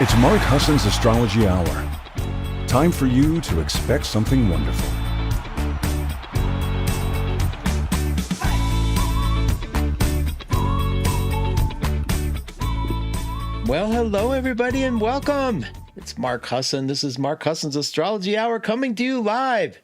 It's Mark Husson's Astrology Hour. Time for you to expect something wonderful. Well, hello, everybody, and welcome. It's Mark Husson. This is Mark Husson's Astrology Hour coming to you live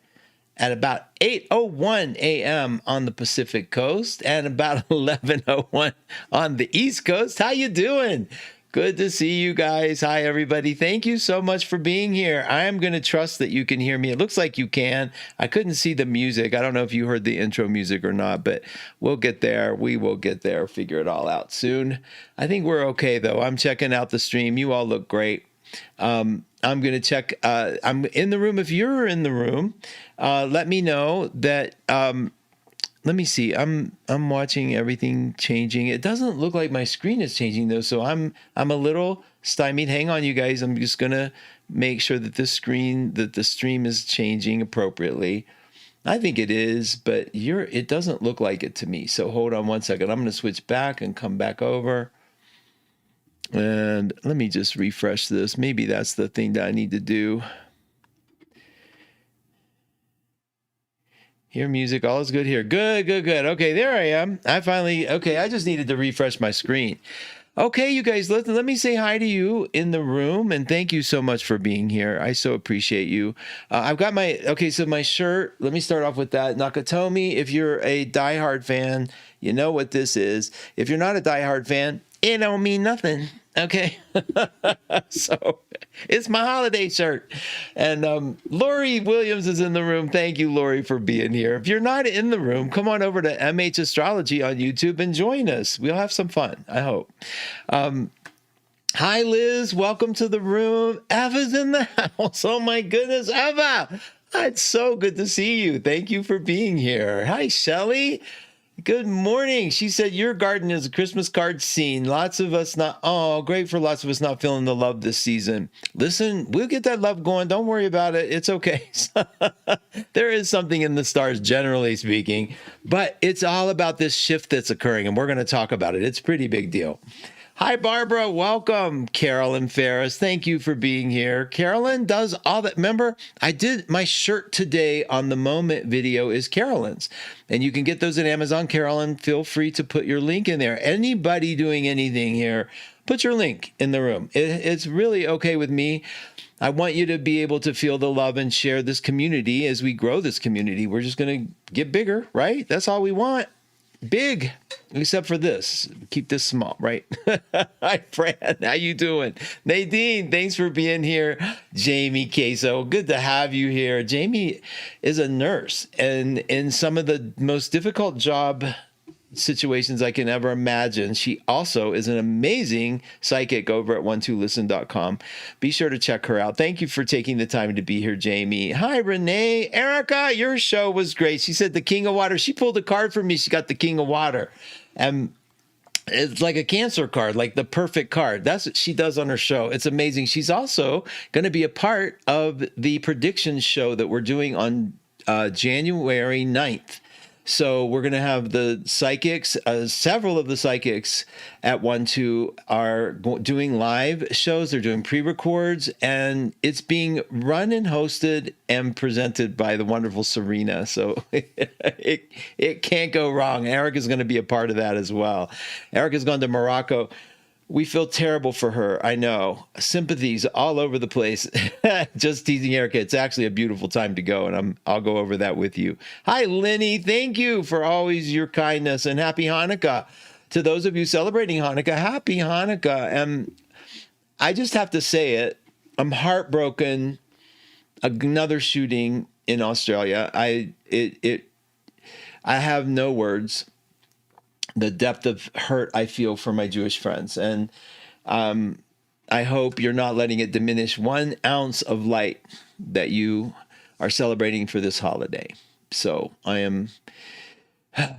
at about 8:01 a.m. on the Pacific Coast and about 11:01 on the East Coast. How you doing? Good to see you guys. Hi, everybody. Thank you so much for being here. I am going to trust that you can hear me. It looks like you can. I couldn't see the music. I don't know if you heard the intro music or not, but we'll get there. We will get there. Figure it all out soon. I think we're okay, though. I'm checking out the stream. You all look great. I'm going to check. I'm in the room. If you're in the room, let me know that. Let me see. I'm watching everything changing. It doesn't look like my screen is changing though, so I'm a little stymied. Hang on, you guys. I'm just gonna make sure that the stream is changing appropriately. I think it is, but it doesn't look like it to me. So hold on one second. I'm gonna switch back and come back over. And let me just refresh this. Maybe that's the thing that I need to do. Hear music, all is good here. Good. Okay, there I am. I just needed to refresh my screen. Okay, you guys, let me say hi to you in the room, and thank you so much for being here. I so appreciate you. I've got my shirt. Let me start off with that. Nakatomi, if you're a diehard fan, you know what this is. If you're not a diehard fan, it don't mean nothing. Okay, so it's my holiday shirt. And Lori Williams is in the room. Thank you, Lori, for being here. If you're not in the room, come on over to MH Astrology on YouTube and join us. We'll have some fun, I hope. Hi, Liz. Welcome to the room. Eva's in the house. Oh, my goodness, Eva. It's so good to see you. Thank you for being here. Hi, Shelly. Good morning. She said, your garden is a Christmas card scene. Great for lots of us not feeling the love this season. Listen, we'll get that love going. Don't worry about it. It's okay. There is something in the stars, generally speaking, but it's all about this shift that's occurring, and we're going to talk about it. It's a pretty big deal. Hi, Barbara. Welcome, Carolyn Ferris. Thank you for being here. Carolyn does all that. Remember, I did my shirt today on the Moment video is Carolyn's. And you can get those at Amazon. Carolyn, feel free to put your link in there. Anybody doing anything here, put your link in the room. It's really okay with me. I want you to be able to feel the love and share this community as we grow this community. We're just going to get bigger, right? That's all we want. Big, except for this. Keep this small, right? Hi, Fran. How you doing? Nadine, thanks for being here. Jamie Queso, good to have you here. Jamie is a nurse, and in some of the most difficult job situations I can ever imagine, she also is an amazing psychic over at 12listen.com. Be sure to check her out. Thank you for taking the time to be here, Jamie. Hi, Renee. Erica, your show was great. She said the King of Water. She pulled a card for me. She got the King of Water. And it's like a Cancer card, like the perfect card. That's what she does on her show. It's amazing. She's also going to be a part of the prediction show that we're doing on January 9th. So we're going to have the psychics, several of the psychics at 12 are doing live shows. They're doing pre-records, and it's being run and hosted and presented by the wonderful Serena. So it can't go wrong. Erica's going to be a part of that as well. Erica's gone to Morocco. We feel terrible for her. I know. Sympathies all over the place. Just teasing Erica. It's actually a beautiful time to go, and I'll go over that with you. Hi, Lenny. Thank you for always your kindness, and happy Hanukkah. To those of you celebrating Hanukkah, happy Hanukkah. And I just have to say it. I'm heartbroken. Another shooting in Australia. I have no words. The depth of hurt I feel for my Jewish friends. And I hope you're not letting it diminish 1 ounce of light that you are celebrating for this holiday. So I am at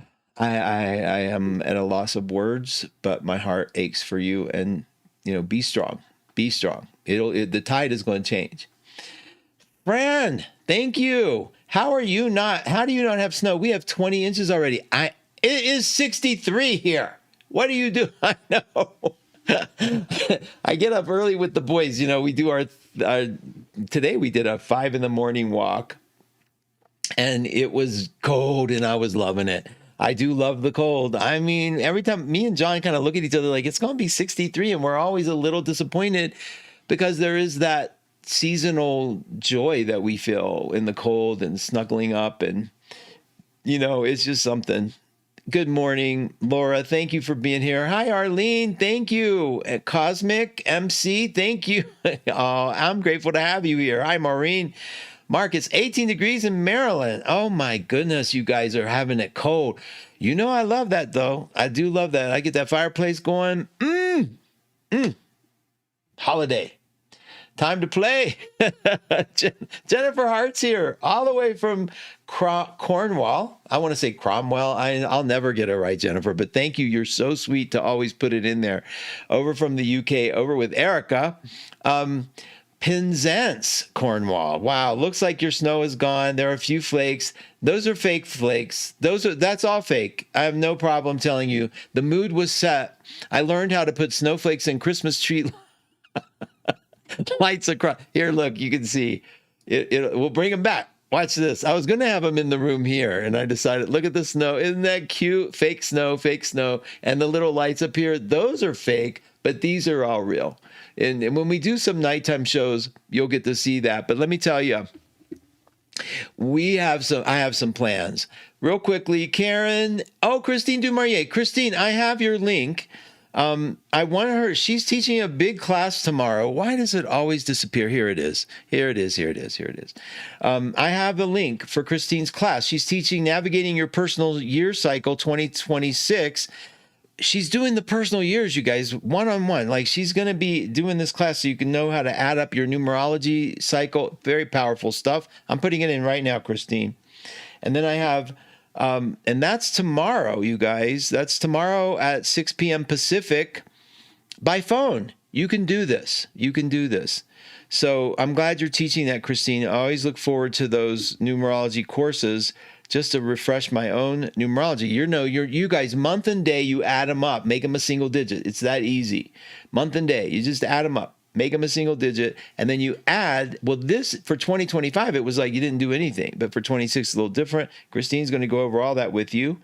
a loss of words, but my heart aches for you. And, be strong. Be strong. The tide is going to change. Fran, thank you. How do you not have snow? We have 20 inches already. It is 63 here. What do you do? I know. I get up early with the boys. We do our today we did a 5 a.m. walk, and it was cold and I was loving it. I do love the cold. I mean, every time me and John kind of look at each other like it's going to be 63, and we're always a little disappointed because there is that seasonal joy that we feel in the cold and snuggling up, and it's just something. Good morning, Laura. Thank you for being here. Hi, Arlene. Thank you. Cosmic MC. Thank you. Oh, I'm grateful to have you here. Hi, Maureen. Mark, it's 18 degrees in Maryland. Oh my goodness, you guys are having it cold. I love that though. I do love that. I get that fireplace going. Holiday. Time to play. Jennifer Hart's here, all the way from Cornwall. I want to say Cromwell. I'll never get it right, Jennifer, but thank you. You're so sweet to always put it in there. Over from the UK, over with Erica. Penzance, Cornwall. Wow, looks like your snow is gone. There are a few flakes. Those are fake flakes. That's all fake. I have no problem telling you. The mood was set. I learned how to put snowflakes in Christmas tree lights across. Here, look, you can see. We'll bring them back. Watch this. I was going to have them in the room here, and I decided, look at the snow. Isn't that cute? Fake snow. And the little lights up here, those are fake, but these are all real. And when we do some nighttime shows, you'll get to see that. But let me tell you, I have some plans. Real quickly, Karen. Oh, Christine Dumarier. Christine, I have your link. I want her. She's teaching a big class tomorrow. Why does it always disappear? Here it is. I have the link for Christine's class. She's teaching Navigating Your Personal Year Cycle 2026. She's doing the personal years, you guys, one-on-one. Like, she's going to be doing this class so you can know how to add up your numerology cycle. Very powerful stuff. I'm putting it in right now, Christine. And then I have, and that's tomorrow, you guys. That's tomorrow at 6 p.m. Pacific by phone. You can do this. So I'm glad you're teaching that, Christine. I always look forward to those numerology courses just to refresh my own numerology. You guys, month and day, you add them up, make them a single digit. It's that easy. Month and day, you just add them up, make them a single digit, and then you add, well, this, for 2025, it was like you didn't do anything, but for 26, it's a little different. Christine's going to go over all that with you.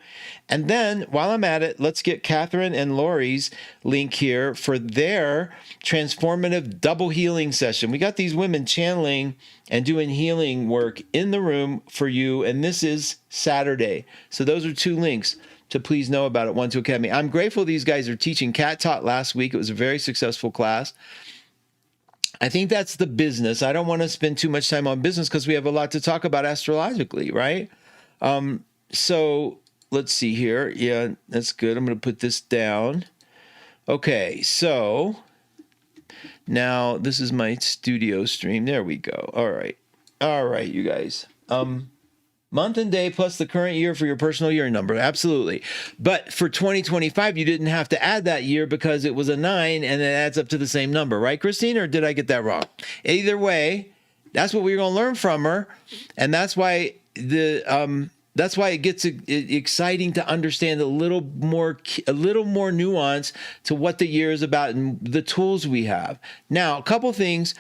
And then, while I'm at it, let's get Catherine and Lori's link here for their transformative double healing session. We got these women channeling and doing healing work in the room for you, and this is Saturday. So those are two links to please know about at 1-2 Academy. I'm grateful these guys are teaching. Kat taught last week. It was a very successful class. I think that's the business. I don't want to spend too much time on business because we have a lot to talk about astrologically, right? So let's see here. Yeah, that's good. I'm going to put this down. Okay, so now this is my studio stream. There we go. All right, you guys. Month and day plus the current year for your personal year number. Absolutely. But for 2025, you didn't have to add that year because it was a 9 and it adds up to the same number. Right, Christine? Or did I get that wrong? Either way, that's what we're going to learn from her. And that's why it gets exciting to understand a little more nuance to what the year is about and the tools we have. Now, a couple things.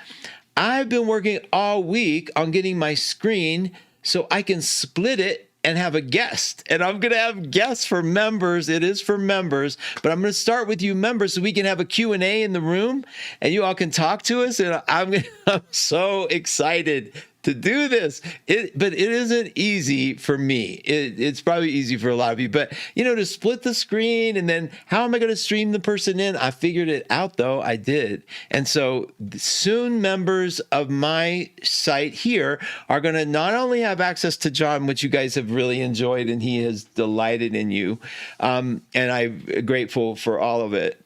I've been working all week on getting my screen so I can split it and have a guest. And I'm going to have guests for members. It is for members, but I'm going to start with you members so we can have a Q&A in the room and you all can talk to us. And I'm so excited to do this. But it isn't easy for me. It's probably easy for a lot of you, but to split the screen and then how am I going to stream the person in? I figured it out though. I did. And so soon members of my site here are going to not only have access to John, which you guys have really enjoyed and he has delighted in you. And I'm grateful for all of it.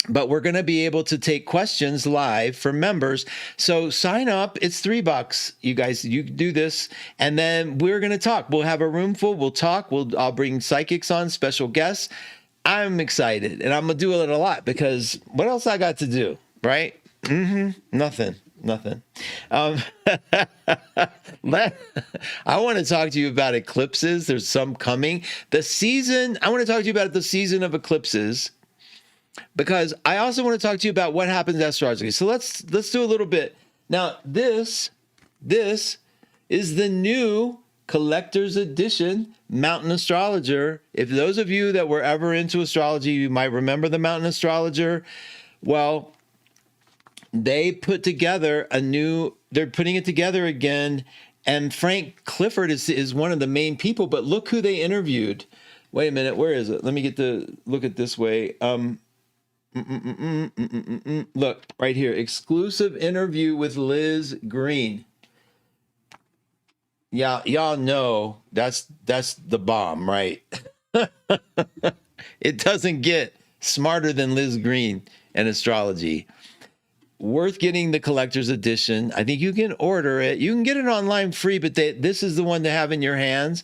But we're going to be able to take questions live from members. So sign up. It's $3. You guys, you do this. And then we're going to talk. We'll have a room full. We'll talk. I'll bring psychics on, special guests. I'm excited. And I'm going to do it a lot because what else I got to do, right? Nothing. Let, I want to talk to you about eclipses. There's some coming. The season, I want to talk to you about the season of eclipses, because I also want to talk to you about what happens astrologically. So let's do a little bit. Now, this is the new collector's edition Mountain Astrologer. If those of you that were ever into astrology, you might remember the Mountain Astrologer. Well, they put together they're putting it together again. And Frank Clifford is one of the main people, but look who they interviewed. Wait a minute, where is it? Let me look at this way. Look, right here, exclusive interview with Liz Green. Yeah, y'all know that's the bomb, right? It doesn't get smarter than Liz Green and astrology. Worth getting the collector's edition. I think you can order it. You can get it online free, but this is the one to have in your hands.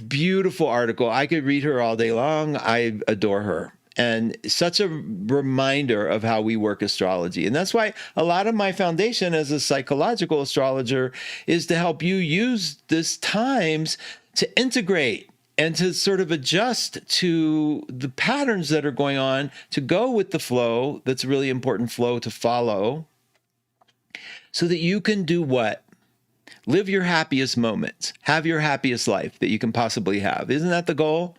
Beautiful article. I could read her all day long. I adore her. And such a reminder of how we work astrology. And that's why a lot of my foundation as a psychological astrologer is to help you use this times to integrate and to sort of adjust to the patterns that are going on, to go with the flow. That's a really important flow to follow, so that you can do what? Live your happiest moments. Have your happiest life that you can possibly have. Isn't that the goal?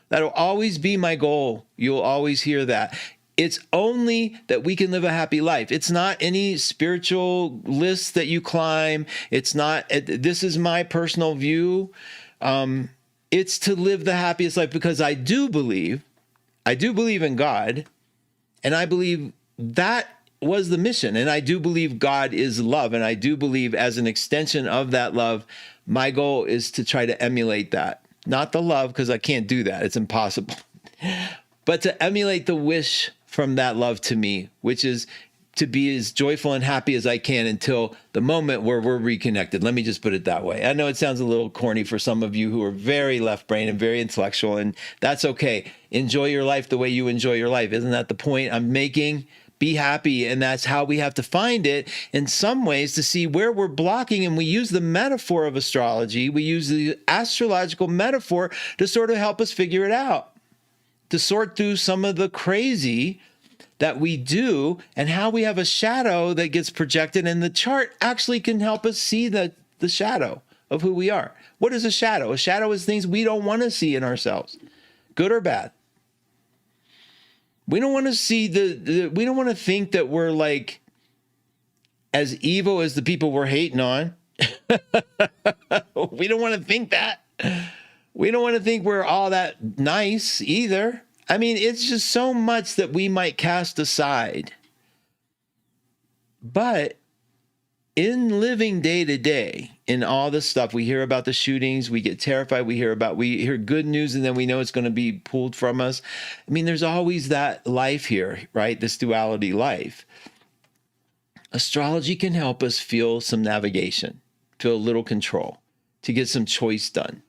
That'll always be my goal. You'll always hear that. It's only that we can live a happy life. It's not any spiritual list that you climb. It's not, this is my personal view. It's to live the happiest life, because I do believe in God, and I believe that was the mission. And I do believe God is love. And I do believe, as an extension of that love, my goal is to try to emulate that. Not the love, because I can't do that. It's impossible. But to emulate the wish from that love to me, which is to be as joyful and happy as I can until the moment where we're reconnected. Let me just put it that way. I know it sounds a little corny for some of you who are very left brain and very intellectual, and that's okay. Enjoy your life the way you enjoy your life. Isn't that the point I'm making? Be happy, and that's how we have to find it in some ways, to see where we're blocking. And we use the metaphor of astrology. We use the astrological metaphor to sort of help us figure it out, to sort through some of the crazy that we do, and how we have a shadow that gets projected, and the chart actually can help us see the shadow of who we are. What is a shadow? A shadow is things we don't want to see in ourselves, good or bad. We don't want to see we don't want to think that we're like as evil as the people we're hating on. We don't want to think that. We don't want to think we're all that nice either. I mean, it's just so much that we might cast aside. But in living day to day, in all this stuff, we hear about the shootings, we get terrified, we hear good news, and then we know it's going to be pulled from us. I mean, there's always that life here, right? This duality life. Astrology can help us feel some navigation, feel a little control, to get some choice done,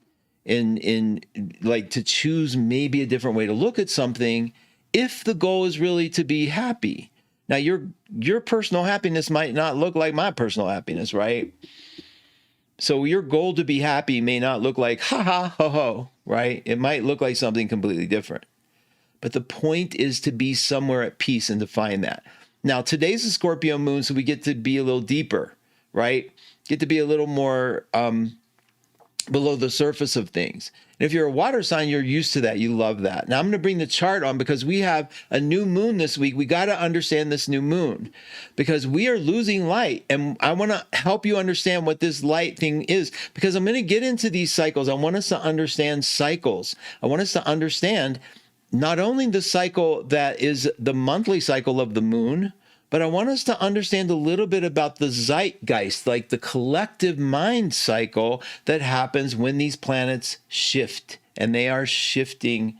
in like to choose maybe a different way to look at something, if the goal is really to be happy. Now, your personal happiness might not look like my personal happiness, right? So your goal to be happy may not look like ha ha ho ho, right? It might look like something completely different. But the point is to be somewhere at peace and to find that. Now, today's a Scorpio moon, so we get to be a little deeper, right? Get to be a little more below the surface of things. And if you're a water sign, you're used to that. You love that. Now, I'm going to bring the chart on because we have a new moon this week. We got to understand this new moon because we are losing light. And I want to help you understand what this light thing is, because I'm going to get into these cycles. I want us to understand cycles. I want us to understand not only the cycle that is the monthly cycle of the moon, but I want us to understand a little bit about the zeitgeist, like the collective mind cycle that happens when these planets shift. And they are shifting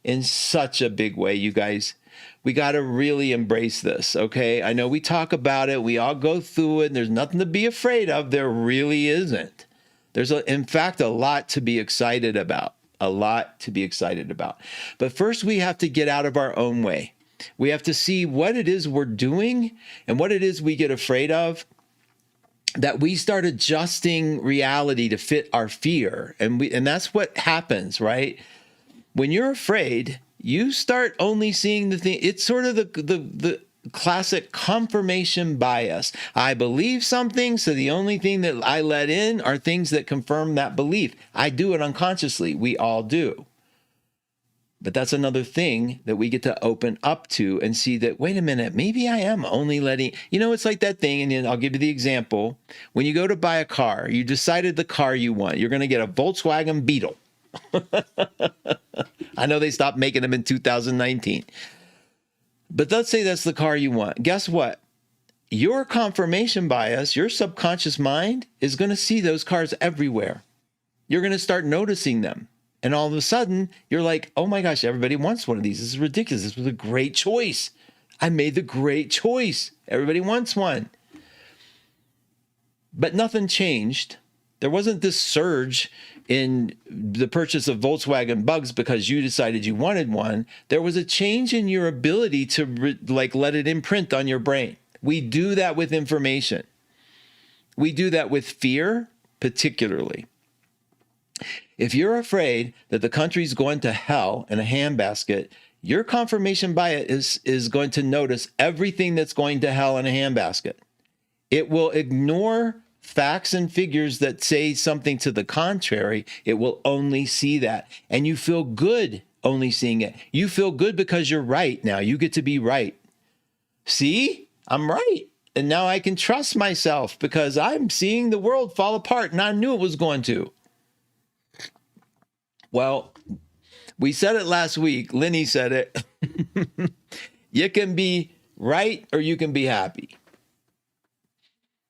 in such a big way, you guys. We got to really embrace this, okay? I know we talk about it. We all go through it. And there's nothing to be afraid of. There really isn't. There's, in fact, a lot to be excited about. A lot to be excited about. But first, we have to get out of our own way. We have to see what it is we're doing and what it is we get afraid of. that we start adjusting reality to fit our fear. And that's what happens, right? When you're afraid, you start only seeing the thing. It's sort of the classic confirmation bias. I believe something, so the only thing that I let in are things that confirm that belief. I do it unconsciously. We all do. But that's another thing that we get to open up to and see that, wait a minute, maybe I am only letting, it's like that thing. And then I'll give you the example. When you go to buy a car, you decided the car you want. You're going to get a Volkswagen Beetle. I know they stopped making them in 2019. But let's say that's the car you want. Guess what? Your confirmation bias, your subconscious mind is going to see those cars everywhere. You're going to start noticing them. And all of a sudden, you're like, oh my gosh, everybody wants one of these. This is ridiculous. This was a great choice. I made the great choice. Everybody wants one. But nothing changed. There wasn't this surge in the purchase of Volkswagen Bugs because you decided you wanted one. There was a change in your ability to let it imprint on your brain. We do that with information. We do that with fear, particularly. If you're afraid that the country's going to hell in a handbasket, your confirmation bias is going to notice everything that's going to hell in a handbasket. It will ignore facts and figures that say something to the contrary. It will only see that. And you feel good only seeing it. You feel good because you're right now. You get to be right. See, I'm right. And now I can trust myself because I'm seeing the world fall apart and I knew it was going to. Well, we said it last week. Lenny said it. You can be right or you can be happy.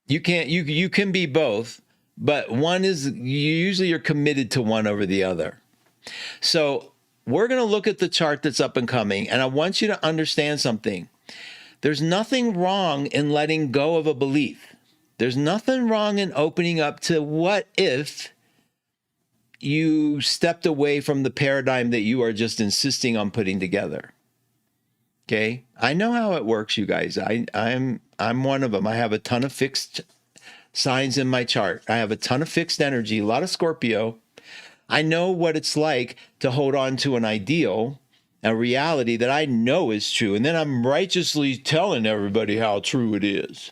You can be both, but one is, you usually are committed to one over the other. So we're going to look at the chart that's up and coming, and I want you to understand something. There's nothing wrong in letting go of a belief. There's nothing wrong in opening up to what if you stepped away from the paradigm that you are just insisting on putting together. Okay? I know how it works, you guys. I'm one of them. I have a ton of fixed signs in my chart. I have a ton of fixed energy, a lot of Scorpio. I know what it's like to hold on to an ideal, a reality that I know is true. And then I'm righteously telling everybody how true it is.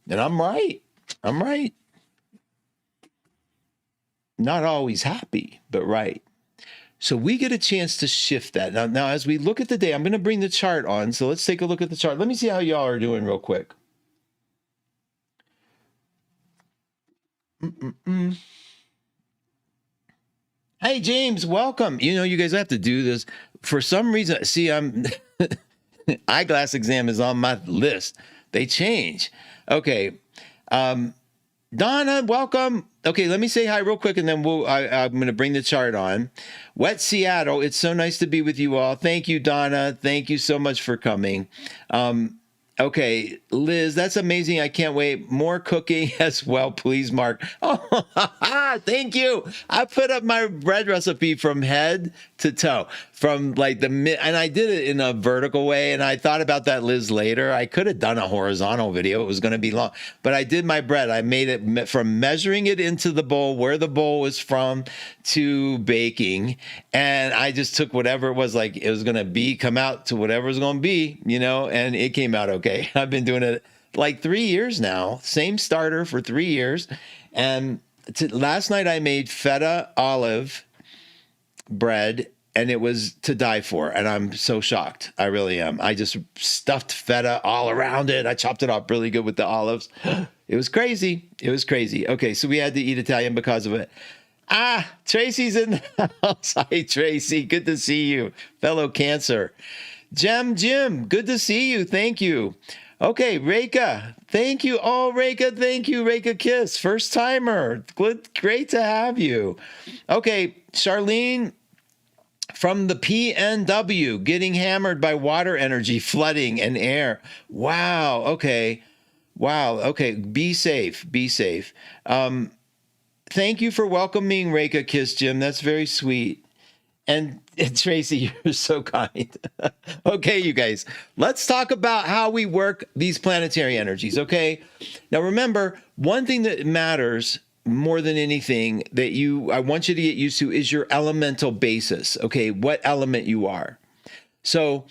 And I'm right. I'm right. Not always happy, but right. So we get a chance to shift that. Now, as we look at the day, I'm going to bring the chart on. So let's take a look at the chart. Let me see how y'all are doing real quick. Hey, James, welcome. You guys have to do this. For some reason, see, eyeglass exam is on my list. They change. Okay. Donna, welcome. Okay, let me say hi real quick, and then I'm going to bring the chart on. Wet Seattle, it's so nice to be with you all. Thank you, Donna. Thank you so much for coming. Okay, Liz, that's amazing. I can't wait. More cooking as well, please, Mark. Oh, thank you. I put up my bread recipe from head to toe, from and I did it in a vertical way. And I thought about that, Liz, later. I could have done a horizontal video. It was going to be long, but I did my bread. I made it from measuring it into the bowl, where the bowl was from, to baking. And I just took whatever it was, like it was going to be, come out to whatever it was going to be, and it came out okay. I've been doing it like 3 years now, same starter for 3 years. And last night I made feta olive bread, and it was to die for. And I'm so shocked. I really am. I just stuffed feta all around it. I chopped it up really good with the olives. It was crazy. It was crazy. Okay, so we had to eat Italian because of it. Tracy's in the house. Hi, Tracy. Good to see you, fellow Cancer. Jim, good to see you. Thank you. Okay, Reka, thank you. Oh, Reka, thank you. Reka Kiss, first timer. Great to have you. Okay, Charlene from the PNW, getting hammered by water energy, flooding, and air. Wow. Okay. Be safe. Thank you for welcoming Reka Kiss, Jim. That's very sweet. And Tracy, you're so kind. Okay, you guys, let's talk about how we work these planetary energies. Okay. Now, remember, one thing that matters more than anything that I want you to get used to is your elemental basis. Okay. What element you are. So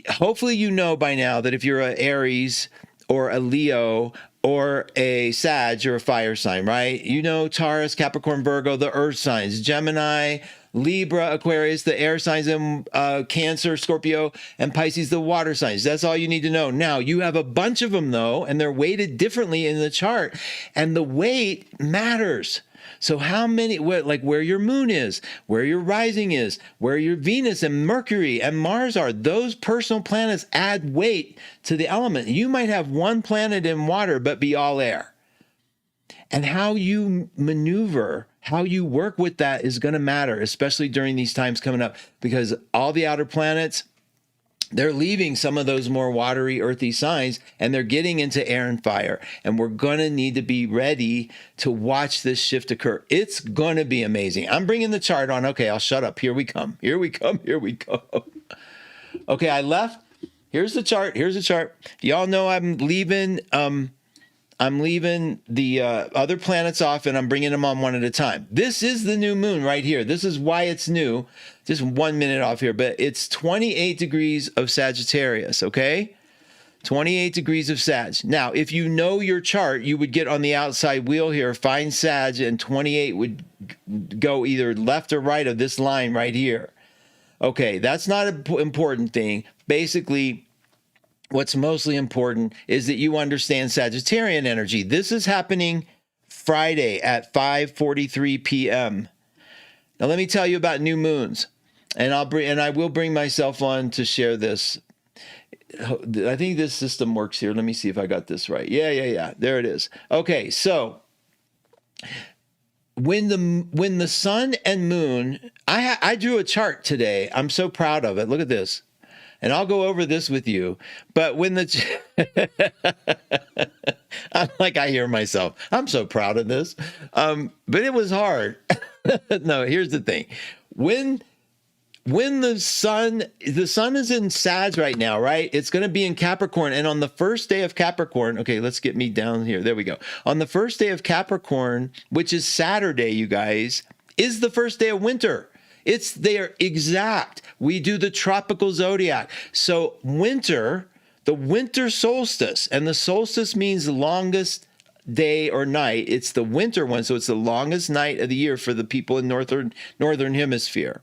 hopefully, you know by now that if you're a Aries or a Leo or a Sag, you're a fire sign, right? You know, Taurus, Capricorn, Virgo, the earth signs, Gemini, Libra, Aquarius, the air signs, and Cancer, Scorpio, and Pisces, the water signs. That's all you need to know. Now, you have a bunch of them, though, and they're weighted differently in the chart, and the weight matters. So how many, like where your moon is, where your rising is, where your Venus and Mercury and Mars are, those personal planets add weight to the element. You might have one planet in water, but be all air. And how you maneuver, how you work with that is going to matter, especially during these times coming up, because all the outer planets, they're leaving some of those more watery, earthy signs, and they're getting into air and fire. And we're going to need to be ready to watch this shift occur. It's going to be amazing. I'm bringing the chart on. Okay, I'll shut up. Here we come. Here we come. Here we go. Okay, I left. Here's the chart. Here's the chart. Y'all know I'm leaving the other planets off, and I'm bringing them on one at a time. This is the new moon right here. This is why it's new. Just 1 minute off here, but it's 28 degrees of Sagittarius, okay? 28 degrees of Sag. Now, if you know your chart, you would get on the outside wheel here, find Sag, and 28 would go either left or right of this line right here. Okay, that's not an important thing. Basically, what's mostly important is that you understand Sagittarian energy. This is happening Friday at 5:43 p.m. Now, let me tell you about new moons, and I will bring myself on to share this. I think this system works here. Let me see if I got this right. Yeah. There it is. Okay, so when the sun and moon, I drew a chart today. I'm so proud of it. Look at this. And I'll go over this with you. But when I'm like, I hear myself. I'm so proud of this. But it was hard. No, here's the thing. When the sun is in Sag right now, right? It's going to be in Capricorn. And on the first day of Capricorn, okay, let's get me down here. There we go. On the first day of Capricorn, which is Saturday, you guys, is the first day of winter. It's there exact. We do the tropical zodiac. So winter, the winter solstice, and the solstice means longest day or night. It's the winter one, so it's the longest night of the year for the people in northern hemisphere.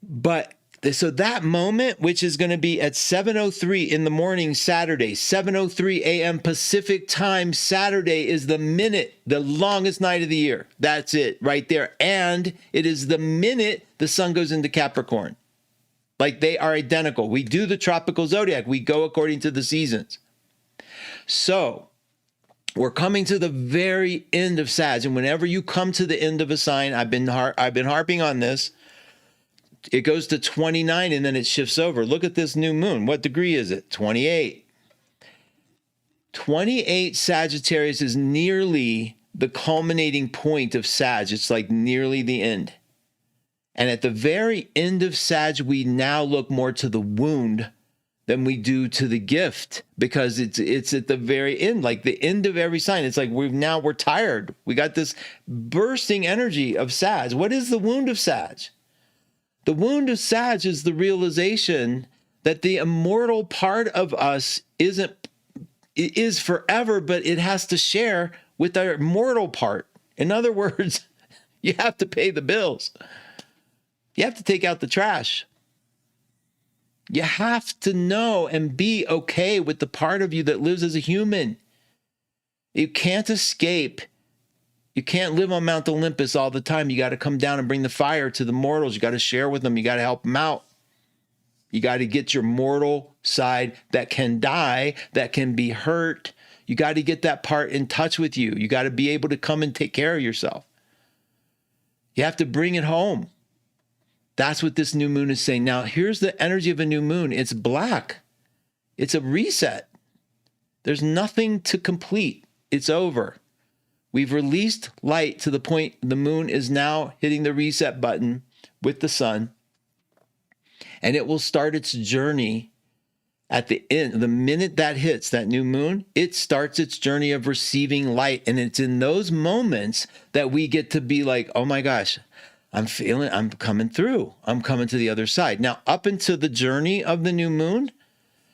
But so that moment, which is going to be at 7:03 in the morning Saturday, 7:03 a.m. Pacific time Saturday, is the minute, the longest night of the year. That's it right there. And it is the minute the sun goes into Capricorn. Like, they are identical. We do the tropical zodiac. We go according to the seasons. So we're coming to the very end of Sag. And whenever you come to the end of a sign, I've been harping on this. It goes to 29 and then it shifts over. Look at this new moon. What degree is it? 28. 28 Sagittarius is nearly the culminating point of Sag. It's like nearly the end. And at the very end of Sag, we now look more to the wound than we do to the gift, because it's at the very end, like the end of every sign. It's like we're tired. We got this bursting energy of Sag. What is the wound of Sag? The wound of Sag is the realization that the immortal part of us is forever, but it has to share with our mortal part. In other words, you have to pay the bills. You have to take out the trash. You have to know and be okay with the part of you that lives as a human. You can't escape. You can't live on Mount Olympus all the time. You got to come down and bring the fire to the mortals. You got to share with them. You got to help them out. You got to get your mortal side that can die, that can be hurt. You got to get that part in touch with you. You got to be able to come and take care of yourself. You have to bring it home. That's what this new moon is saying. Now, here's the energy of a new moon. It's black. It's a reset. There's nothing to complete. It's over. We've released light to the point the moon is now hitting the reset button. with the sun, and it will start its journey at the end. The minute that hits that new moon, it starts its journey of receiving light. And it's in those moments that we get to be like, oh my gosh, I'm coming through. I'm coming to the other side. Now, up into the journey of the new moon,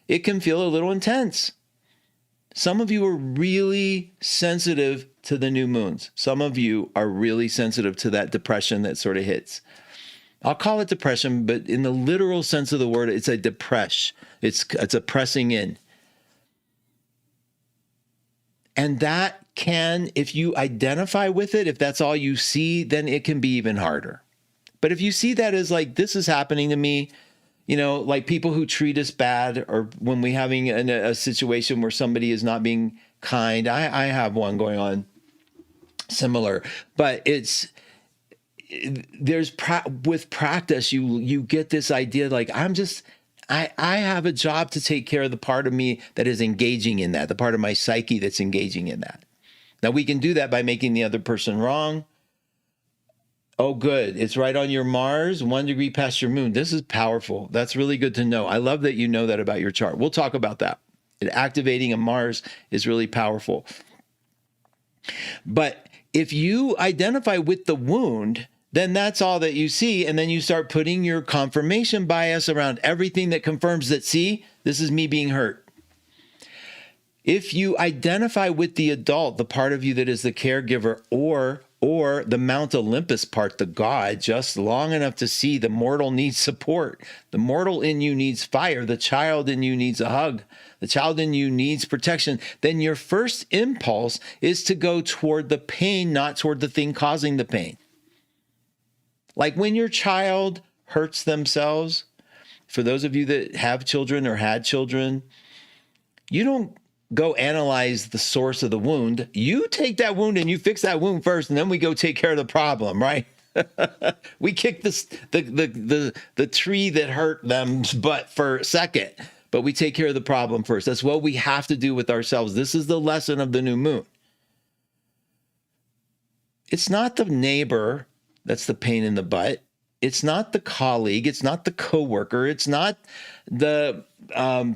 it can feel a little intense. Some of you are really sensitive to the new moons. Some of you are really sensitive to that depression that sort of hits. I'll call it depression, but in the literal sense of the word, it's a depress. It's a pressing in. And that can, if you identify with it, if that's all you see, then it can be even harder. But if you see that as like, this is happening to me, you know, like people who treat us bad, or when we're having a situation where somebody is not being kind. I have one going on similar, but with practice, you get this idea like, I have a job to take care of the part of me that is engaging in that, the part of my psyche that's engaging in that. Now we can do that by making the other person wrong. Oh, good. It's right on your Mars, 1 degree past your moon. This is powerful. That's really good to know. I love that you know that about your chart. We'll talk about that. Activating a Mars is really powerful. But if you identify with the wound, then that's all that you see. And then you start putting your confirmation bias around everything that confirms that, see, this is me being hurt. If you identify with the adult, the part of you that is the caregiver, or the Mount Olympus part, the God, just long enough to see the mortal needs support. The mortal in you needs fire. The child in you needs a hug. The child in you needs protection. Then your first impulse is to go toward the pain, not toward the thing causing the pain. Like when your child hurts themselves, for those of you that have children or had children, you don't go analyze the source of the wound. You take that wound and you fix that wound first, and then we go take care of the problem, right? We kick the tree that hurt them's butt for a second, but we take care of the problem first. That's what we have to do with ourselves. This is the lesson of the new moon. It's not the neighbor that's the pain in the butt. It's not the colleague. It's not the coworker. It's not the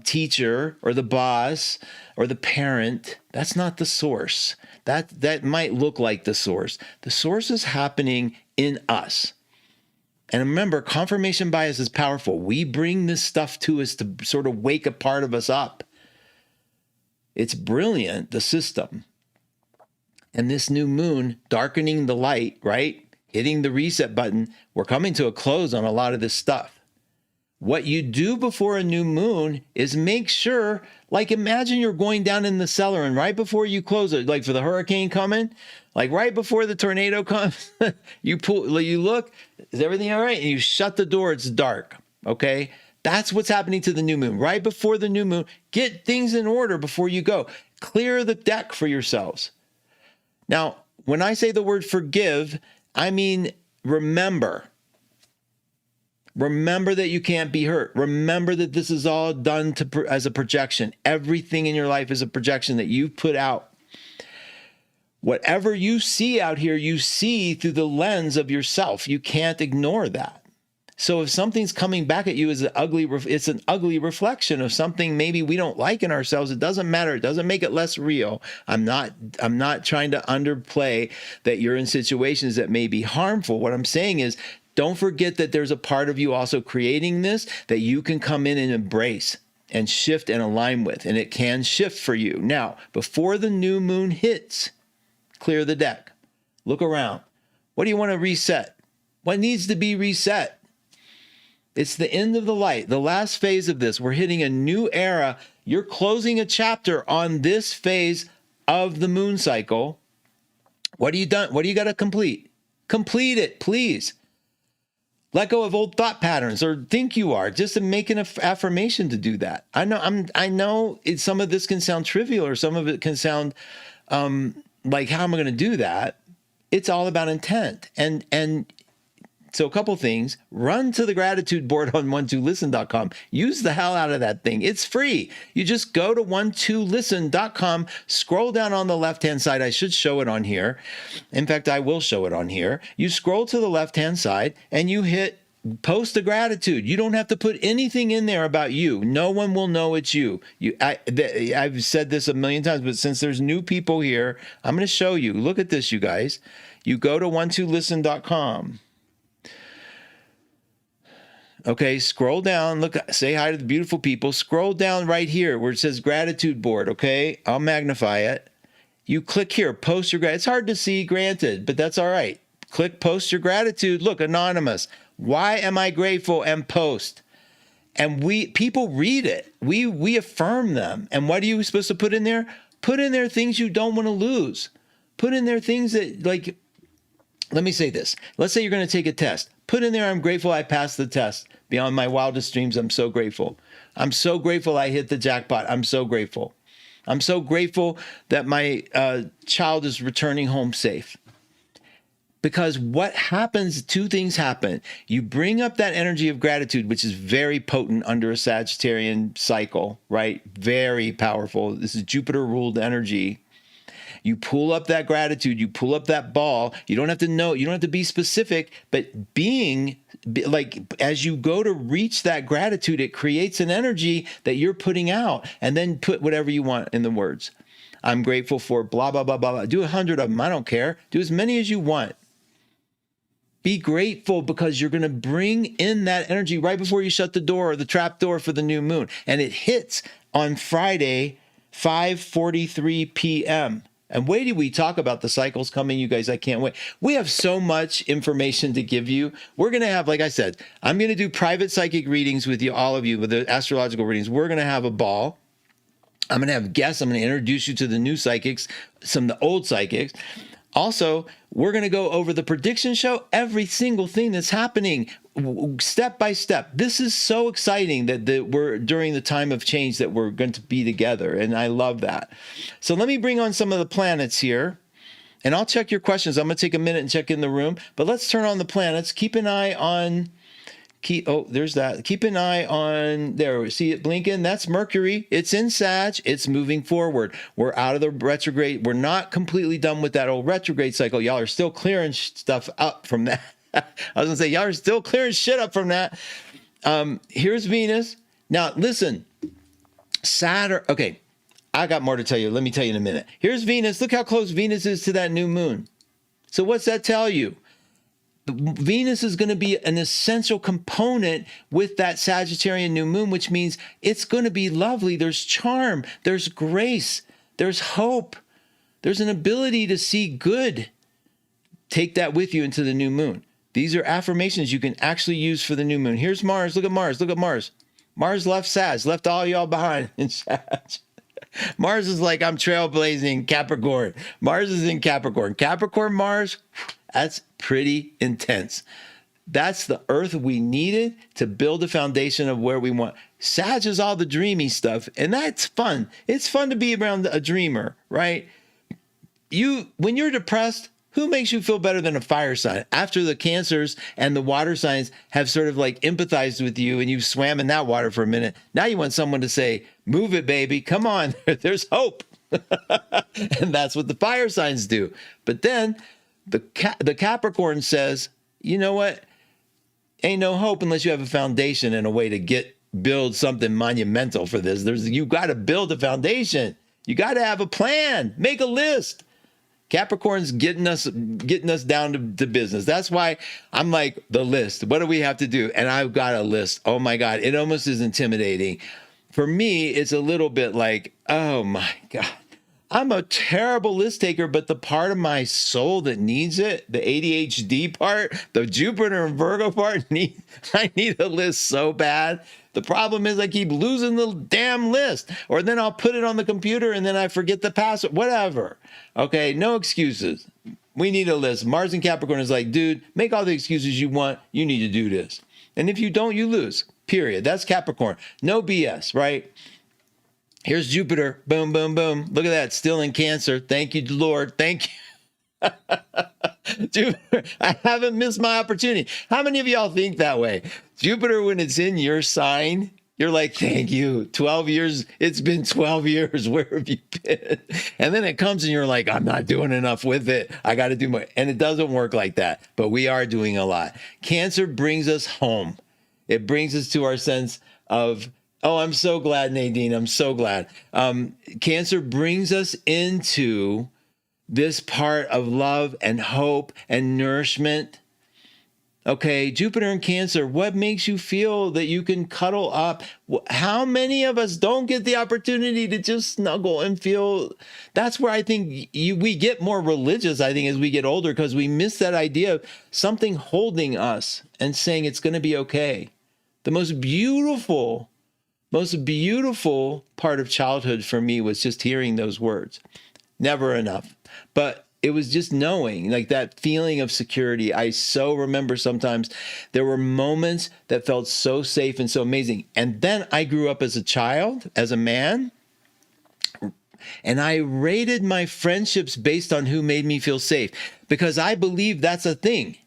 teacher or the boss or the parent. That's not the source. That might look like the source. The source is happening in us. And remember, confirmation bias is powerful. We bring this stuff to us to sort of wake a part of us up. It's brilliant, the system. And this new moon darkening the light, right? Hitting the reset button, we're coming to a close on a lot of this stuff. What you do before a new moon is make sure, like imagine you're going down in the cellar and right before you close it, like for the hurricane coming, like right before the tornado comes, you look, is everything all right? And you shut the door, it's dark, okay? That's what's happening to the new moon. Right before the new moon, get things in order before you go. Clear the deck for yourselves. Now, when I say the word forgive, I mean, remember that you can't be hurt. Remember that this is all done as a projection. Everything in your life is a projection that you put out. Whatever you see out here, you see through the lens of yourself. You can't ignore that. So if something's coming back at you as it's an ugly reflection of something maybe we don't like in ourselves, it doesn't matter. It doesn't make it less real. I'm not trying to underplay that you're in situations that may be harmful. What I'm saying is, don't forget that there's a part of you also creating this that you can come in and embrace and shift and align with, and it can shift for you. Now, before the new moon hits, clear the deck. Look around. What do you want to reset? What needs to be reset? It's the end of the light, the last phase of this. We're hitting a new era. You're closing a chapter on this phase of the moon cycle. What are you done? What do you got to complete? Complete it, please. Let go of old thought patterns, or think you are. Just make an affirmation to do that. I know some of this can sound trivial, or some of it can sound like, how am I going to do that? It's all about intent. And so a couple things. Run to the gratitude board on 12listen.com. Use the hell out of that thing. It's free. You just go to 12listen.com, scroll down on the left-hand side. I should show it on here. In fact, I will show it on here. You scroll to the left-hand side and you hit post the gratitude. You don't have to put anything in there about you. No one will know it's you. I've said this a million times, but since there's new people here, I'm going to show you. Look at this, you guys. You go to 12listen.com. Okay, scroll down. Look, say hi to the beautiful people. Scroll down right here where it says gratitude board. Okay, I'll magnify it. You click here, post your gratitude. It's hard to see, granted, but that's all right. Click post your gratitude. Look, anonymous. Why am I grateful? And post. And people read it. We affirm them. And what are you supposed to put in there? Put in there things you don't want to lose. Put in there things that, like, let me say this. Let's say you're going to take a test. Put in there, I'm grateful I passed the test. Beyond my wildest dreams, I'm so grateful. I'm so grateful I hit the jackpot. I'm so grateful. I'm so grateful that my child is returning home safe. Because what happens, two things happen. You bring up that energy of gratitude, which is very potent under a Sagittarian cycle, right? Very powerful. This is Jupiter-ruled energy. You pull up that gratitude, you pull up that ball. You don't have to know, you don't have to be specific, but as you go to reach that gratitude, it creates an energy that you're putting out, and then put whatever you want in the words. I'm grateful for blah, blah, blah, blah, blah. Do 100 of them. I don't care. Do as many as you want. Be grateful because you're going to bring in that energy right before you shut the door or the trap door for the new moon. And it hits on Friday, 5:43 p.m. And wait till we talk about the cycles coming, you guys. I can't wait. We have so much information to give you. We're going to have, like I said, I'm going to do private psychic readings with you, all of you, with the astrological readings. We're going to have a ball. I'm going to have guests. I'm going to introduce you to the new psychics, some of the old psychics. Also, we're going to go over the prediction show, every single thing that's happening step by step. This is so exciting that we're during the time of change that we're going to be together. And I love that. So let me bring on some of the planets here. And I'll check your questions. I'm going to take a minute and check in the room. But let's turn on the planets. Keep an eye on... there's that. Keep an eye on there. See it blinking? That's Mercury. It's in Sag. It's moving forward. We're out of the retrograde. We're not completely done with that old retrograde cycle. Y'all are still clearing stuff up from that. I was gonna say y'all are still clearing shit up from that. Here's Venus. Now listen, Saturn. Okay, I got more to tell you. Let me tell you in a minute. Here's Venus. Look how close Venus is to that new moon. So what's that tell you? Venus is going to be an essential component with that Sagittarian new moon, which means it's going to be lovely. There's charm, there's grace, there's hope, there's an ability to see good. Take that with you into the new moon. These are affirmations you can actually use for the new moon. Here's Mars. Look at Mars. Look at Mars. Mars left Sag, left all y'all behind in Sag. Mars is like, I'm trailblazing Capricorn. Mars is in Capricorn. Capricorn Mars, that's pretty intense. That's the earth we needed to build a foundation of where we want. Sag is all the dreamy stuff, and that's fun. It's fun to be around a dreamer, right? When you're depressed, who makes you feel better than a fire sign? After the Cancers and the water signs have sort of like empathized with you and you've swam in that water for a minute, now you want someone to say, move it, baby. Come on. There's hope. And that's what the fire signs do. But then the Capricorn says, you know what? Ain't no hope unless you have a foundation and a way to build something monumental for this. You got to build a foundation. You got to have a plan. Make a list. Capricorn's getting us down to business. That's why I'm like, the list. What do we have to do? And I've got a list. Oh my God. It almost is intimidating. For me, it's a little bit like, oh my God. I'm a terrible list taker, but the part of my soul that needs it, the ADHD part, the Jupiter and Virgo part, I need a list so bad. The problem is I keep losing the damn list, or then I'll put it on the computer and then I forget the password, whatever. Okay, no excuses. We need a list. Mars and Capricorn is like, dude, make all the excuses you want. You need to do this. And if you don't, you lose, period. That's Capricorn. No BS, right? Here's Jupiter. Boom, boom, boom. Look at that. Still in Cancer. Thank you, Lord. Thank you. Jupiter, I haven't missed my opportunity. How many of y'all think that way? Jupiter, when it's in your sign, You're like, thank you. 12 years. It's been 12 years. Where have you been? And then it comes and you're like, I'm not doing enough with it. I got to do more. And it doesn't work like that. But we are doing a lot. Cancer brings us home. It brings us to our sense of, oh, I'm so glad, Nadine. I'm so glad. Cancer brings us into this part of love and hope and nourishment. Okay, Jupiter in Cancer, what makes you feel that you can cuddle up? How many of us don't get the opportunity to just snuggle and feel? That's where I think we get more religious, I think, as we get older, because we miss that idea of something holding us and saying it's going to be okay. The most beautiful part of childhood for me was just hearing those words. Never enough. But it was just knowing, like that feeling of security. I so remember sometimes there were moments that felt so safe and so amazing. And then I grew up as a child, as a man, and I rated my friendships based on who made me feel safe, because I believe that's a thing.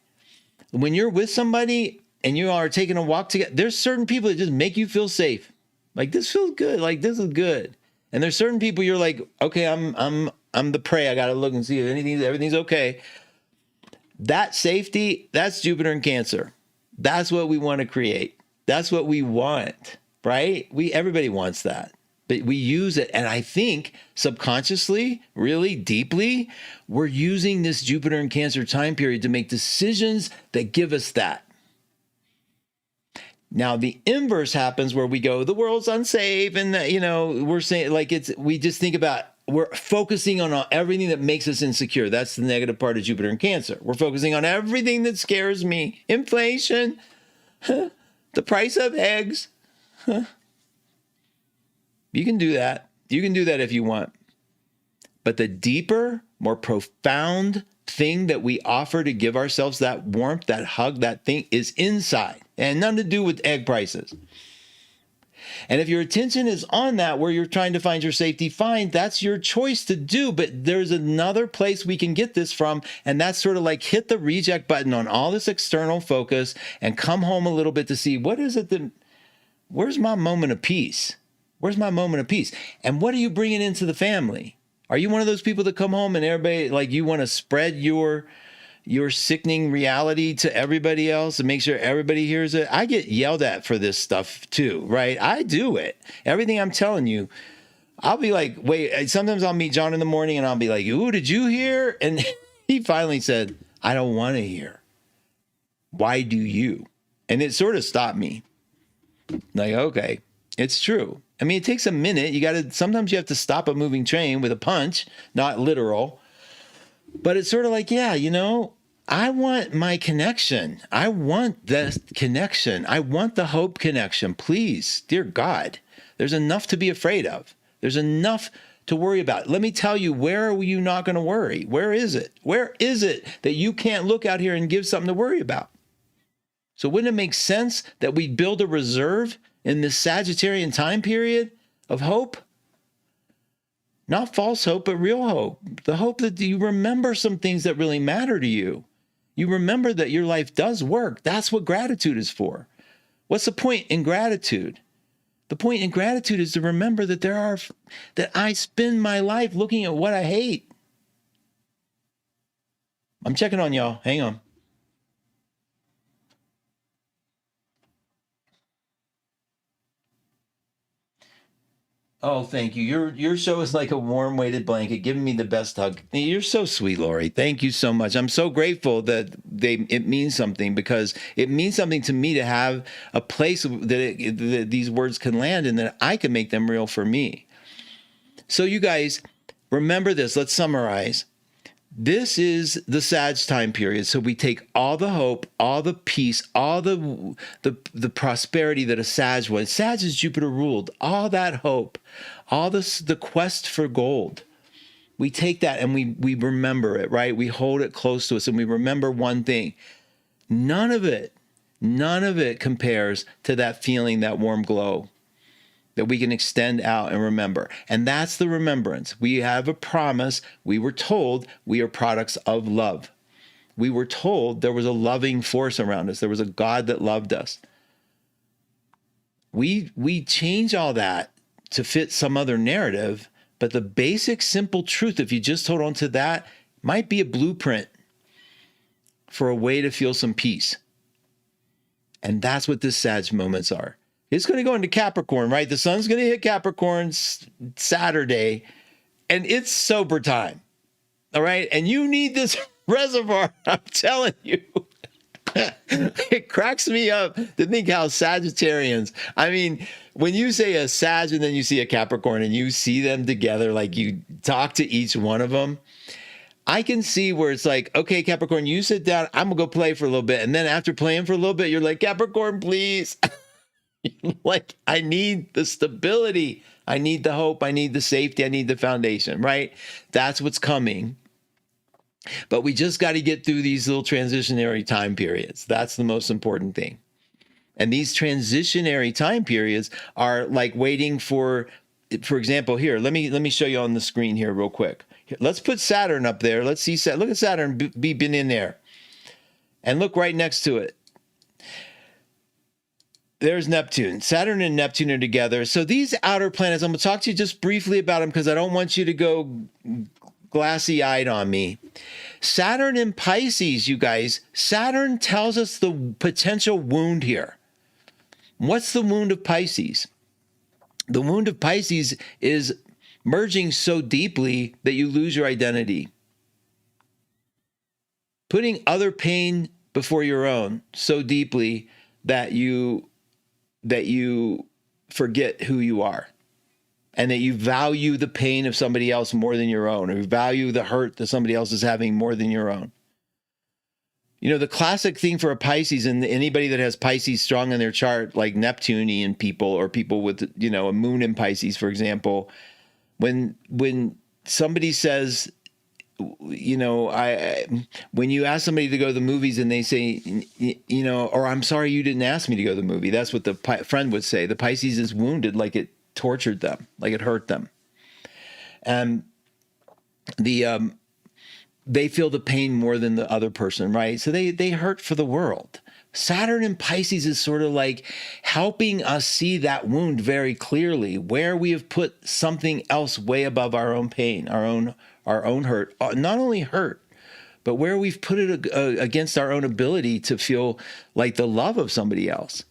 When you're with somebody and you are taking a walk together, there's certain people that just make you feel safe. Like, this feels good. Like, this is good. And there's certain people you're like, okay, I'm the prey. I got to look and see if everything's okay. That safety, that's Jupiter in Cancer. That's what we want to create. That's what we want, right? Everybody wants that, but we use it. And I think subconsciously, really deeply, we're using this Jupiter in Cancer time period to make decisions that give us that. Now, the inverse happens where we go, the world's unsafe. And, we're saying like we just think about, we're focusing on everything that makes us insecure. That's the negative part of Jupiter in Cancer. We're focusing on everything that scares me. Inflation, the price of eggs. You can do that. You can do that if you want. But the deeper, more profound thing that we offer to give ourselves that warmth, that hug, that thing is inside, and nothing to do with egg prices. And if your attention is on that, where you're trying to find your safety, fine, that's your choice to do. But there's another place we can get this from, and that's sort of like hit the reject button on all this external focus and come home a little bit to see, what is it that, where's my moment of peace? Where's my moment of peace? And what are you bringing into the family? Are you one of those people that come home and everybody, like, you want to spread your sickening reality to everybody else and make sure everybody hears it? I get yelled at for this stuff too, right? I do it. Everything I'm telling you, I'll be like, wait, sometimes I'll meet John in the morning and I'll be like, ooh, did you hear? And he finally said, I don't want to hear. Why do you? And it sort of stopped me. Like, okay, it's true. I mean, it takes a minute. Sometimes you have to stop a moving train with a punch, not literal. But it's sort of like, yeah, I want my connection. I want the connection. I want the hope connection. Please, dear God, there's enough to be afraid of. There's enough to worry about. Let me tell you, where are you not going to worry? Where is it? Where is it that you can't look out here and give something to worry about? So wouldn't it make sense that we build a reserve in this Sagittarian time period of hope? Not false hope, but real hope. The hope that you remember some things that really matter to you. You remember that your life does work. That's what gratitude is for. What's the point in gratitude? The point in gratitude is to remember that I spend my life looking at what I hate. I'm checking on y'all. Hang on. Oh, thank you. Your show is like a warm weighted blanket, giving me the best hug. You're so sweet, Lori. Thank you so much. I'm so grateful that it means something, because it means something to me to have a place that these words can land and that I can make them real for me. So you guys, remember this. Let's summarize. This is the Sag time period. So we take all the hope, all the peace, all the prosperity that a Sag was. Sag is Jupiter ruled. All that hope, all the quest for gold. We take that and we remember it, right? We hold it close to us and we remember one thing. None of it compares to that feeling, that warm glow that we can extend out and remember. And that's the remembrance. We have a promise. We were told we are products of love. We were told there was a loving force around us. There was a God that loved us. We change all that to fit some other narrative, but the basic simple truth, if you just hold on to that, might be a blueprint for a way to feel some peace. And that's what this Sag moments are. It's going to go into Capricorn, right? The sun's going to hit Capricorn Saturday, and it's sober time. All right. And you need this reservoir. I'm telling you. It cracks me up to think how Sagittarians, I mean, when you say a Sag and then you see a Capricorn and you see them together, like you talk to each one of them, I can see where it's like, okay, Capricorn, you sit down, I'm gonna go play for a little bit. And then after playing for a little bit, you're like, Capricorn, please. Like, I need the stability. I need the hope. I need the safety. I need the foundation, right? That's what's coming. But we just got to get through these little transitionary time periods. That's the most important thing. And these transitionary time periods are like waiting for example, here, let me show you on the screen here real quick. Let's put Saturn up there. Let's see, look at Saturn been in there. And look right next to it. There's Neptune. Saturn and Neptune are together. So these outer planets, I'm going to talk to you just briefly about them because I don't want you to go glassy-eyed on me. Saturn in Pisces, you guys. Saturn tells us the potential wound here. What's the wound of Pisces? The wound of Pisces is merging so deeply that you lose your identity. Putting other pain before your own so deeply that you forget who you are. And that you value the pain of somebody else more than your own, or you value the hurt that somebody else is having more than your own. You know, the classic thing for a Pisces, and anybody that has Pisces strong in their chart, like Neptunian people or people with, you know, a moon in Pisces, for example, when somebody says, you know, when you ask somebody to go to the movies and they say, you know, or I'm sorry you didn't ask me to go to the movie, that's what the friend would say. The Pisces is wounded, like it tortured them, like it hurt them. And they feel the pain more than the other person, right? So they hurt for the world. Saturn in Pisces is sort of like helping us see that wound very clearly, where we have put something else way above our own pain, our own hurt, not only hurt, but where we've put it against our own ability to feel like the love of somebody else.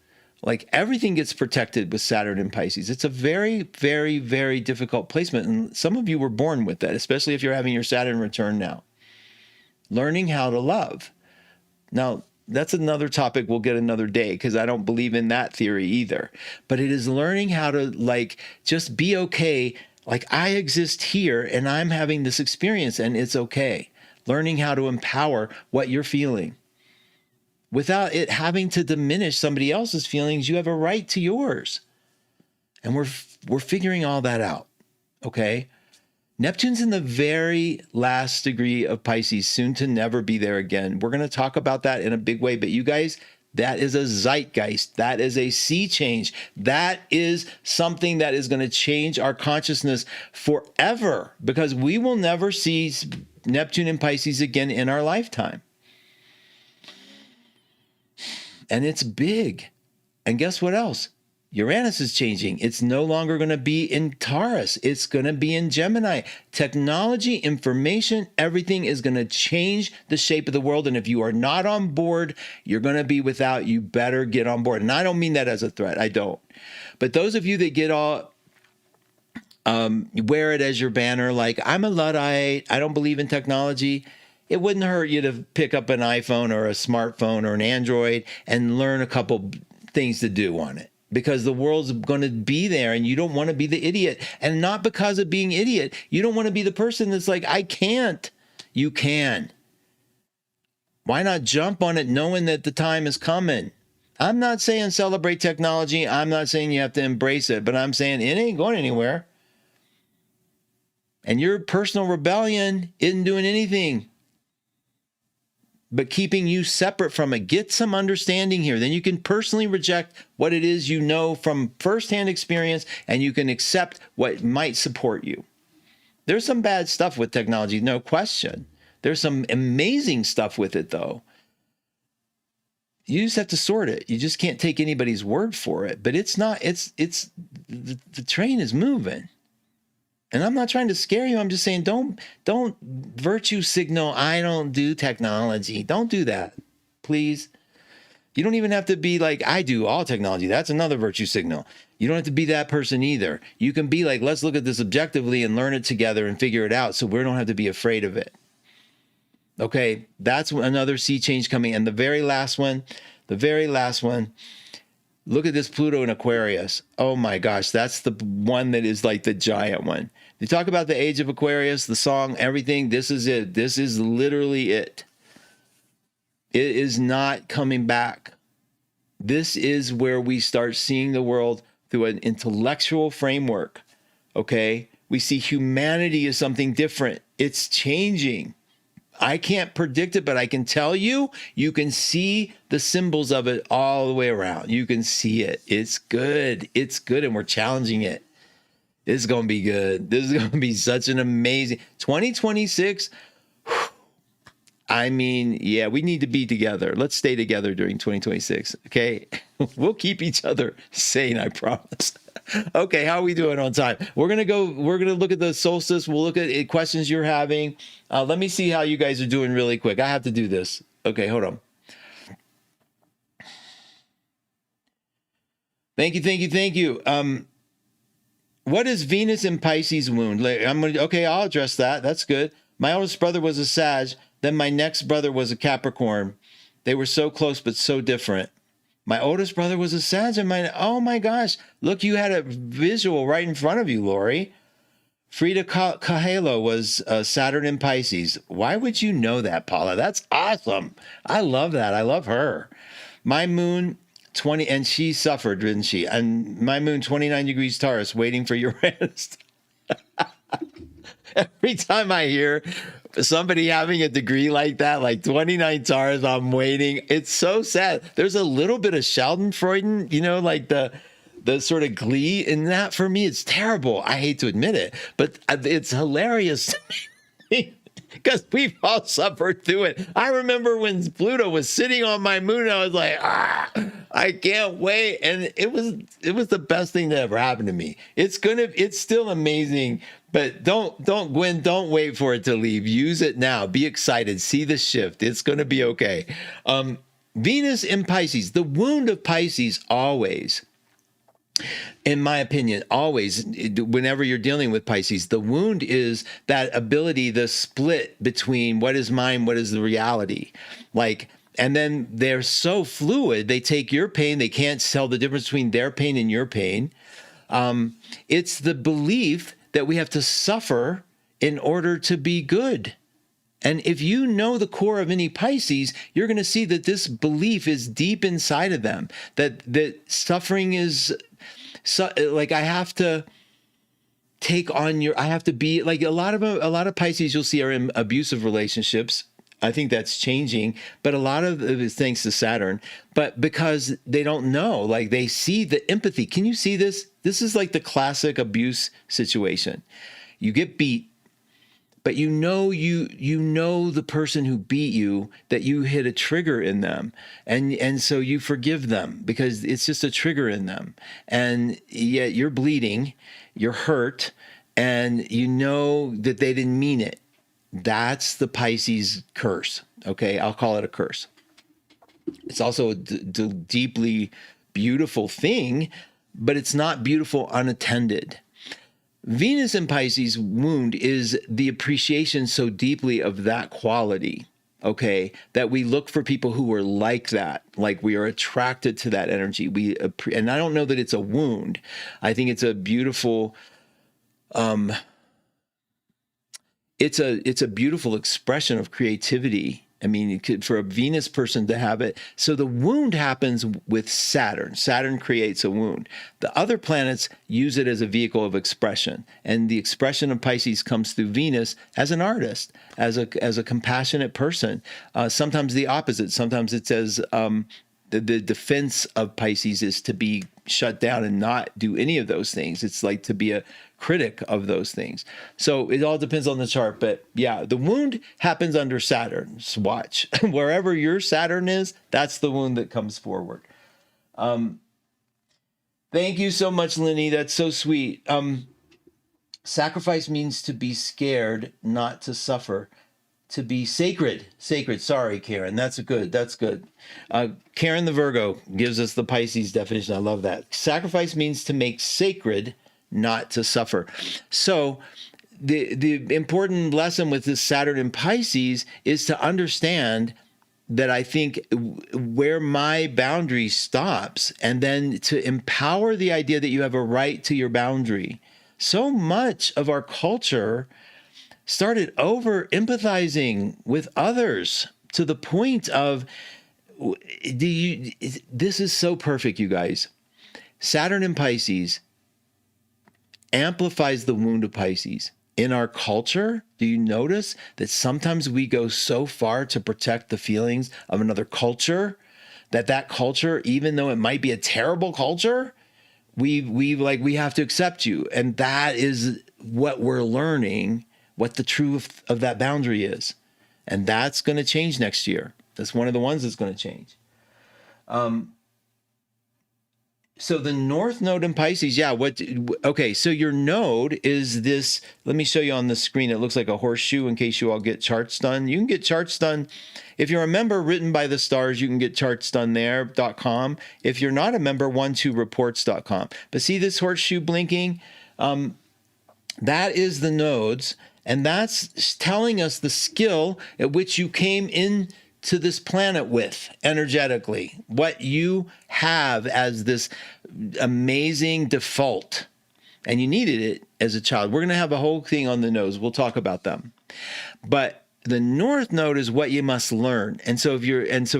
Like everything gets protected with Saturn in Pisces. It's a very, very, very difficult placement. And some of you were born with that, especially if you're having your Saturn return now. Learning how to love. Now, that's another topic we'll get another day because I don't believe in that theory either. But it is learning how to like just be okay. Like I exist here and I'm having this experience and it's okay. Learning how to empower what you're feeling. Without it having to diminish somebody else's feelings, you have a right to yours. And we're figuring all that out, okay? Neptune's in the very last degree of Pisces, soon to never be there again. We're going to talk about that in a big way, but you guys, that is a zeitgeist. That is a sea change. That is something that is going to change our consciousness forever because we will never see Neptune and Pisces again in our lifetime. And it's big. And guess what else? Uranus is changing. It's no longer going to be in Taurus. It's going to be in Gemini. Technology, information, everything is going to change the shape of the world. And if you are not on board, you're going to be without. You better get on board. And I don't mean that as a threat. I don't. But those of you that get all wear it as your banner, like I'm a Luddite, I don't believe in technology. It wouldn't hurt you to pick up an iPhone or a smartphone or an Android and learn a couple things to do on it. Because the world's going to be there and you don't want to be the idiot. And not because of being idiot. You don't want to be the person that's like, I can't. You can. Why not jump on it knowing that the time is coming? I'm not saying celebrate technology. I'm not saying you have to embrace it. But I'm saying it ain't going anywhere. And your personal rebellion isn't doing anything but keeping you separate from it. Get some understanding here. Then you can personally reject what it is you know from firsthand experience, and you can accept what might support you. There's some bad stuff with technology, no question. There's some amazing stuff with it, though. You just have to sort it. You just can't take anybody's word for it. But it's not, the train is moving. And I'm not trying to scare you. I'm just saying, don't virtue signal, I don't do technology. Don't do that, please. You don't even have to be like, I do all technology. That's another virtue signal. You don't have to be that person either. You can be like, let's look at this objectively and learn it together and figure it out so we don't have to be afraid of it. Okay, that's another sea change coming. And the very last one, look at this Pluto in Aquarius. Oh my gosh, that's the one that is like the giant one. They talk about the age of Aquarius, the song, everything. This is it. This is literally it. It is not coming back. This is where we start seeing the world through an intellectual framework. Okay, we see humanity as something different. It's changing. I can't predict it, but I can tell you, you can see the symbols of it all the way around. You can see it. It's good. It's good, and we're challenging it. This is going to be good. This is going to be such an amazing 2026. I mean, yeah, we need to be together. Let's stay together during 2026. Okay. We'll keep each other sane, I promise. Okay. How are we doing on time? We're going to look at the solstice. We'll look at questions you're having. Let me see how you guys are doing really quick. I have to do this. Okay. Hold on. Thank you. What is Venus in Pisces wound? I'll address that. That's good. My oldest brother was a Sag. Then my next brother was a Capricorn. They were so close, but so different. My oldest brother was a Sag, and oh my gosh, look, you had a visual right in front of you, Lori. Frida Kahlo was Saturn in Pisces. Why would you know that, Paula? That's awesome. I love that. I love her. My moon 20, and she suffered, didn't she? And my moon 29 degrees Taurus, waiting for Uranus. Every time I hear somebody having a degree like that, like 29 Taurus, I'm waiting. It's so sad. There's a little bit of Schadenfreude, like the sort of glee in that. For me, it's terrible. I hate to admit it, but it's hilarious to me because we've all suffered through it. I remember when Pluto was sitting on my moon, I was like, I can't wait. And it was the best thing that ever happened to me. It's still amazing. But Gwen, don't wait for it to leave. Use it now. Be excited. See the shift. It's going to be okay. Venus in Pisces, the wound of Pisces always, in my opinion, always, whenever you're dealing with Pisces, the wound is that ability, the split between what is mine, what is the reality. And then they're so fluid. They take your pain. They can't tell the difference between their pain and your pain. It's the belief that we have to suffer in order to be good. And if you know the core of any Pisces, you're going to see that this belief is deep inside of them, that suffering is like, I have to take on I have to be like a lot of Pisces you'll see are in abusive relationships. I think that's changing, but a lot of it is thanks to Saturn, but because they don't know, like they see the empathy. Can you see this? This is like the classic abuse situation. You get beat, but you know the person who beat you, that you hit a trigger in them. And so you forgive them because it's just a trigger in them. And yet you're bleeding, you're hurt, and you know that they didn't mean it. That's the Pisces curse. Okay, I'll call it a curse. It's also a deeply beautiful thing, but it's not beautiful unattended. Venus in Pisces wound is the appreciation so deeply of that quality, okay, that we look for people who are like that, like we are attracted to that energy. And I don't know that it's a wound. I think it's a beautiful it's a beautiful expression of creativity. I mean, for a Venus person to have it. So the wound happens with Saturn. Saturn creates a wound. The other planets use it as a vehicle of expression. And the expression of Pisces comes through Venus as an artist, as a compassionate person. Sometimes the opposite. Sometimes it says the defense of Pisces is to be shut down and not do any of those things. It's like to be a critic of those things. So it all depends on the chart. But yeah, the wound happens under Saturn's watch. Wherever your Saturn is, that's the wound that comes forward. Thank you so much, Lenny. That's so sweet. Sacrifice means to be scared, not to suffer. To be sacred. Sorry, Karen. That's good. Karen the Virgo gives us the Pisces definition. I love that. Sacrifice means to make sacred, not to suffer. So the important lesson with this Saturn in Pisces is to understand that I think where my boundary stops, and then to empower the idea that you have a right to your boundary. So much of our culture started over empathizing with others to the point of, this is so perfect, you guys. Saturn in Pisces amplifies the wound of Pisces. In our culture, do you notice that sometimes we go so far to protect the feelings of another culture that culture, even though it might be a terrible culture, we have to accept you. And that is what we're learning, what the truth of that boundary is. And that's going to change next year. That's one of the ones that's going to change. So the North Node in Pisces, okay, so your node is this, let me show you on the screen. It looks like a horseshoe in case you all get charts done. You can get charts done. If you're a member, Written by the Stars, you can get charts done there.com. If you're not a member, 12reports.com. But see this horseshoe blinking? That is the nodes. And that's telling us the skill at which you came into this planet with energetically, what you have as this amazing default. And you needed it as a child. We're going to have a whole thing on the nodes. We'll talk about them. But the North Node is what you must learn. And so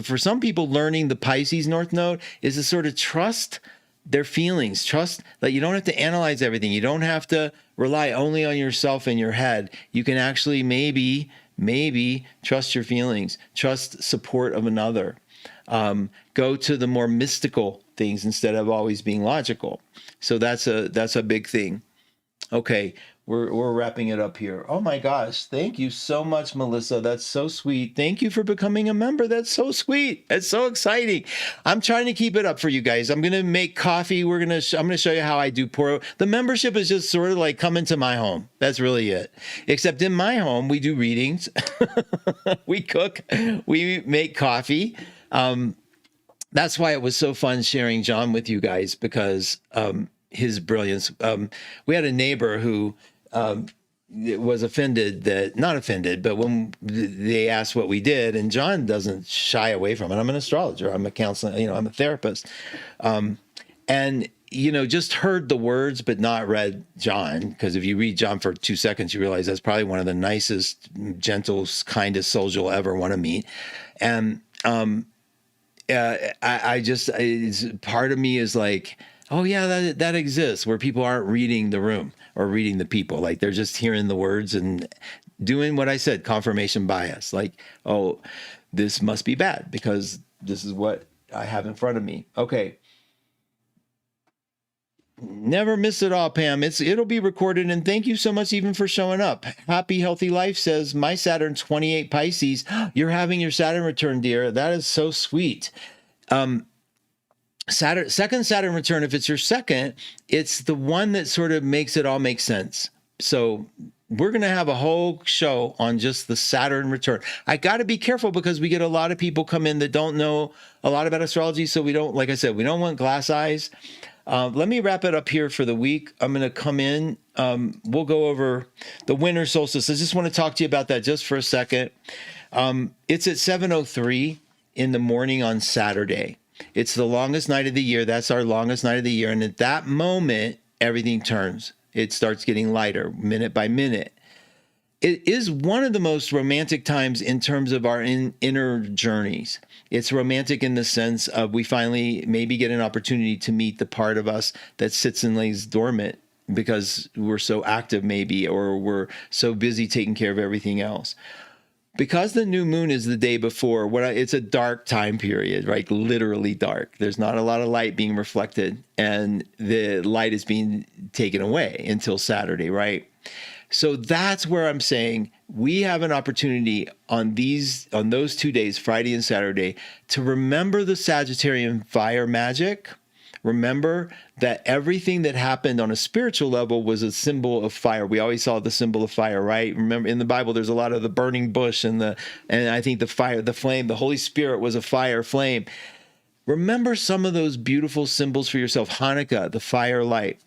for some people, learning the Pisces North Node is to sort of trust their feelings, trust that you don't have to analyze everything. You don't have to rely only on yourself and your head. You can actually maybe trust your feelings, trust support of another. Go to the more mystical things instead of always being logical. So that's a big thing. Okay, we're wrapping it up here. Oh my gosh, thank you so much, Melissa. That's so sweet. Thank you for becoming a member. That's so sweet. That's so exciting. I'm trying to keep it up for you guys. I'm gonna make coffee. I'm gonna show you how I do pour. The membership is just sort of like coming to my home. That's really it. Except in my home, we do readings, we cook, we make coffee. That's why it was so fun sharing John with you guys, because his brilliance. We had a neighbor who was not offended, but when they asked what we did, and John doesn't shy away from it. I'm an astrologer. I'm a counselor. I'm a therapist. And just heard the words, but not read John. Because if you read John for 2 seconds, you realize that's probably one of the nicest, gentlest, kindest souls you'll ever want to meet. And part of me is like, oh yeah, that exists, where people aren't reading the room or reading the people. Like they're just hearing the words and doing what I said, confirmation bias. Like, oh, this must be bad because this is what I have in front of me. Okay. Never miss it all, Pam. It'll be recorded, and thank you so much even for showing up. Happy Healthy Life says, my Saturn 28 Pisces. You're having your Saturn return, dear. That is so sweet. Second Saturn return, if it's your second, it's the one that sort of makes it all make sense. So we're going to have a whole show on just the Saturn return. I got to be careful because we get a lot of people come in that don't know a lot about astrology. So we don't, like I said, we don't want glass eyes. Let me wrap it up here for the week. I'm going to come in. We'll go over the winter solstice. I just want to talk to you about that just for a second. It's at 7:03 in the morning on Saturday. It's the longest night of the year. That's our longest night of the year. And at that moment, everything turns. It starts getting lighter minute by minute. It is one of the most romantic times in terms of our inner journeys. It's romantic in the sense of we finally maybe get an opportunity to meet the part of us that sits and lays dormant because we're so active maybe, or we're so busy taking care of everything else. because the new moon is the day before, it's a dark time period, right? Literally dark. There's not a lot of light being reflected, and the light is being taken away until Saturday, right? So that's where I'm saying we have an opportunity on those 2 days, Friday and Saturday, to remember the Sagittarian fire magic. Remember that everything that happened on a spiritual level was a symbol of fire. We always saw the symbol of fire, right? Remember in the Bible, there's a lot of the burning bush and I think the fire, the flame, the Holy Spirit was a fire flame. Remember some of those beautiful symbols for yourself. Hanukkah, the fire light,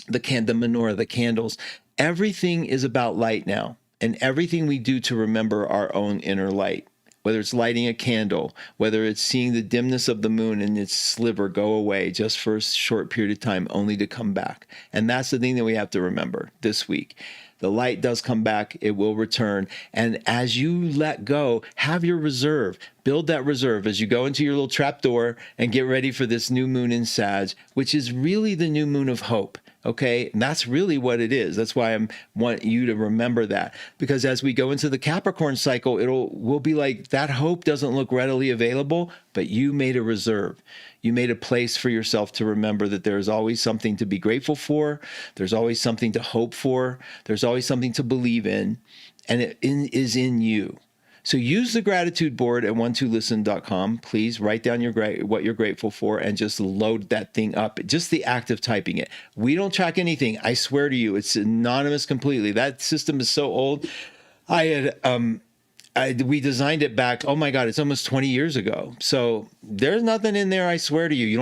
the menorah, the candles. Everything is about light now, and everything we do to remember our own inner light. Whether it's lighting a candle, whether it's seeing the dimness of the moon and its sliver go away just for a short period of time, only to come back. And that's the thing that we have to remember this week. The light does come back. It will return. And as you let go, have your reserve. Build that reserve as you go into your little trapdoor and get ready for this new moon in Sag, which is really the new moon of hope. Okay, and that's really what it is. That's why I want you to remember that, because as we go into the Capricorn cycle, we'll be like, that hope doesn't look readily available, but you made a reserve. You made a place for yourself to remember that there's always something to be grateful for. There's always something to hope for. There's always something to believe in, and it is in you. So use the gratitude board at 12listen.com. Please write down what you're grateful for and just load that thing up. Just the act of typing it. We don't track anything. I swear to you, it's anonymous completely. That system is so old. We designed it back. Oh my God, it's almost 20 years ago. So there's nothing in there. I swear to you. You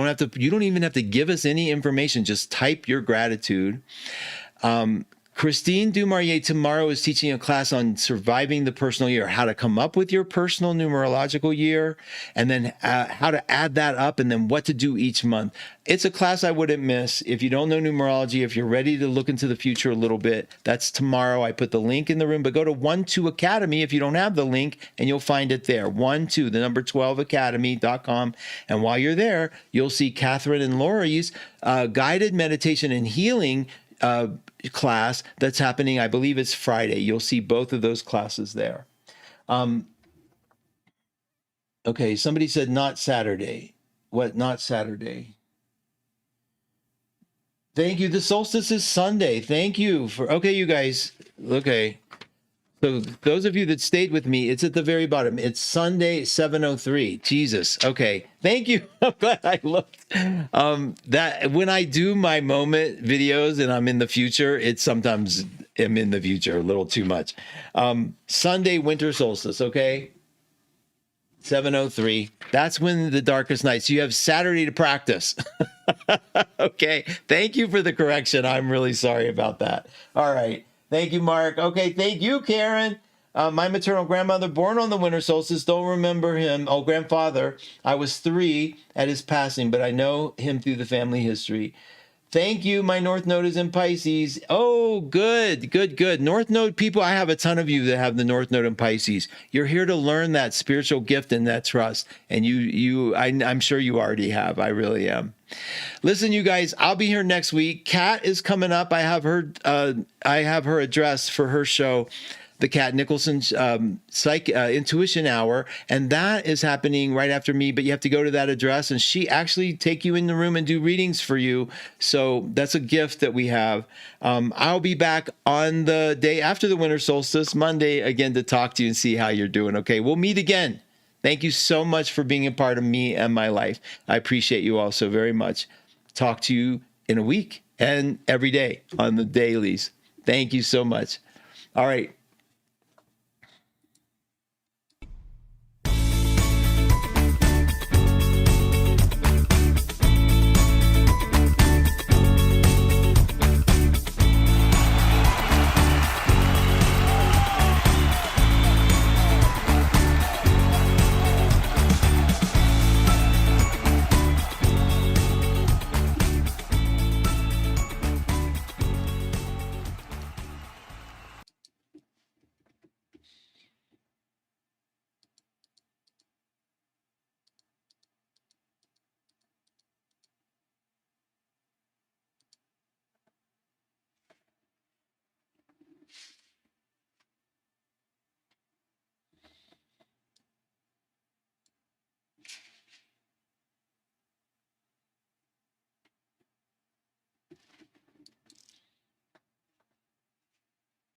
don't even have to give us any information. Just type your gratitude. Christine Dumaurier tomorrow is teaching a class on surviving the personal year, how to come up with your personal numerological year, and then how to add that up, and then what to do each month. It's a class I wouldn't miss. If you don't know numerology, if you're ready to look into the future a little bit, that's tomorrow. I put the link in the room, but go to 12 Academy if you don't have the link, and you'll find it there. 12, the number 12academy.com. And while you're there, you'll see Catherine and Lori's guided meditation and healing class that's happening. I believe it's Friday. You'll see both of those classes there. Okay, somebody said not Saturday. What? Not Saturday. Thank you. The solstice is Sunday. Thank you for. Okay, you guys. Okay. So those of you that stayed with me, it's at the very bottom. It's Sunday, 7:03. Jesus. Okay. Thank you. I'm glad I looked. That when I do my moment videos and I'm in the future, it's sometimes am in the future a little too much. Sunday, winter solstice. Okay. 7:03. That's when the darkest night. So you have Saturday to practice. Okay. Thank you for the correction. I'm really sorry about that. All right. Thank you, Mark. Okay, thank you, Karen. My maternal grandmother, born on the winter solstice, don't remember him. Oh, grandfather, I was 3 at his passing, but I know him through the family history. Thank you. My North Node is in Pisces. Oh, good, good, good. North Node people, I have a ton of you that have the North Node in Pisces. You're here to learn that spiritual gift and that trust. And I'm sure you already have. I really am. Listen, you guys, I'll be here next week. Kat is coming up. I have her address for her show, the Kat Nicholson Intuition Hour, and that is happening right after me, but you have to go to that address, and she actually take you in the room and do readings for you. So that's a gift that we have. I'll be back on the day after the winter solstice, Monday, again, to talk to you and see how you're doing. Okay, we'll meet again. Thank you so much for being a part of me and my life. I appreciate you all so very much. Talk to you in a week and every day on the dailies. Thank you so much. All right.